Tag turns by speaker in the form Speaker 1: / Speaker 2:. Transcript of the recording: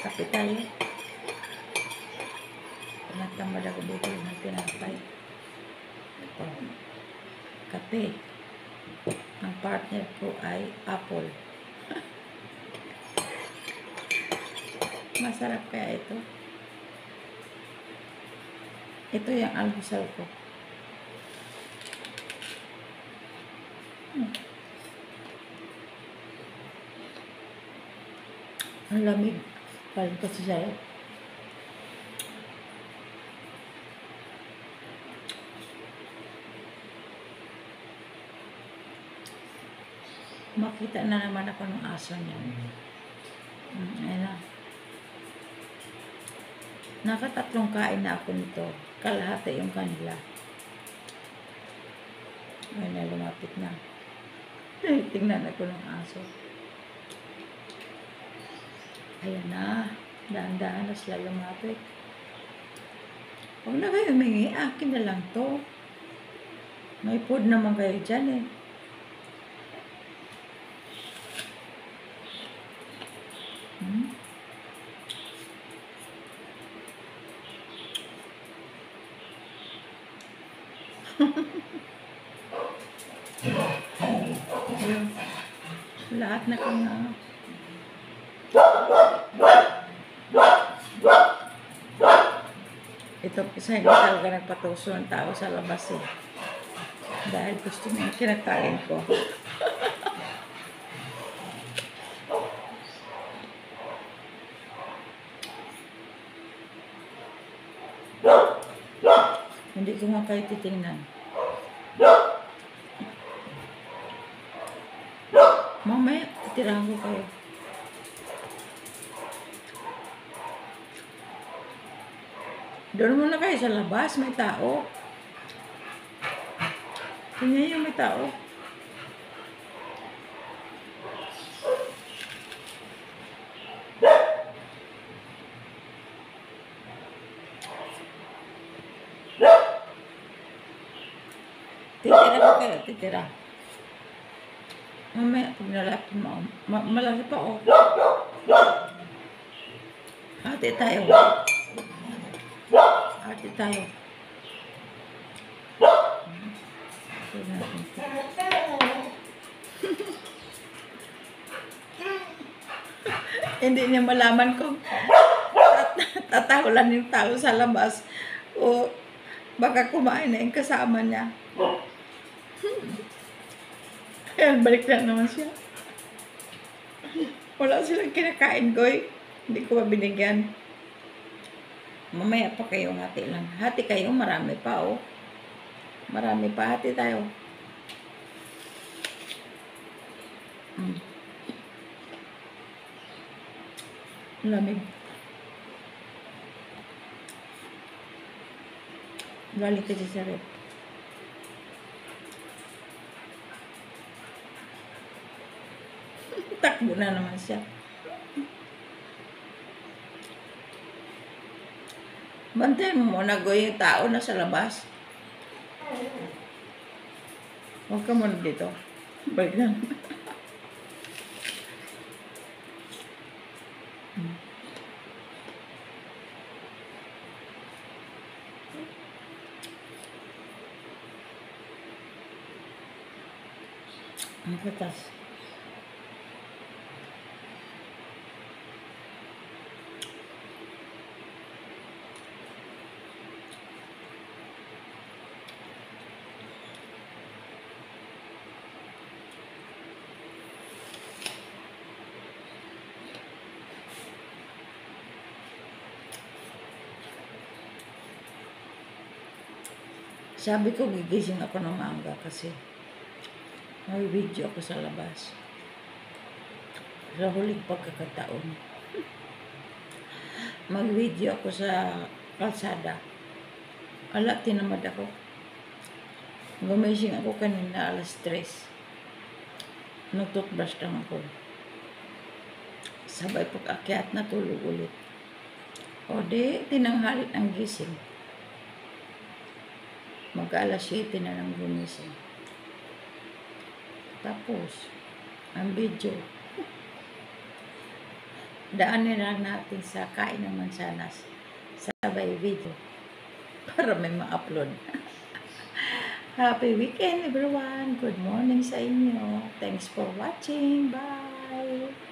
Speaker 1: Kape tayo. Tinatamad ako bibili ng tinapay. Ito. Kape. Ang partner ko ay apple. Masarap kaya ito. Ito yung almusal ko. Ang lamig. Paling kasi sa'yo. Makita na naman ako ng aso niya. Ayan na. Nakatatlong kain na ako nito. Kalahati yung kanila. Ayan na, lumapit na. Tingnan ako ng aso. Ayan na. Daan-daan na sila lumapit. Huwag na kayo humingi. Akin na lang to. May food naman kayo dyan eh. Lahat na kang ito, isa hindi talaga nagpatuso ng tao sa labas eh. Dahil gusto niya kinakain ko. Hindi ko nga kayo titingnan. Mamaya, titirahan ko kayo. Doon muna kayo sa labas, may tao. Tingnan yung may tao. Titira ko kayo, titira. Mamaya, pag nalapit mo, malaki pa oh. Hati tayo. Hati tayo. Hindi niya malaman kung tatahulan yung tao sa labas o baka kumain na yung kasama niya. Ayan, balik na naman siya. Wala silang kinakain ko eh. Hindi ko pa binigyan. Mamaya pa kayo, hati lang. Hati kayo, marami pa oh. Marami pa, hati tayo. Lamig. Galing kasi sa rep. Takbo na naman siya. Bantayan mo muna, Goy, yung tao na sa labas. Huwag ka muna dito. Balik lang. Ang katas. Sabi ko, gigising ako ng maaga kasi may video ako sa labas. Sa huling pagkakataon. Mag-video ako sa kalsada. Ala, tinamad ako. Gumising ako kanina alas 3. Nag-toothbrush lang ako. Sabay pag-akyat na tulog ulit. O di, tinanghali ang gising. Mag-alas 7 na lang gumising. Tapos, ang video. daanin lang natin sa kain ng mansanas. Sabay video. Para may ma-upload. Happy weekend everyone. Good morning sa inyo. Thanks for watching. Bye.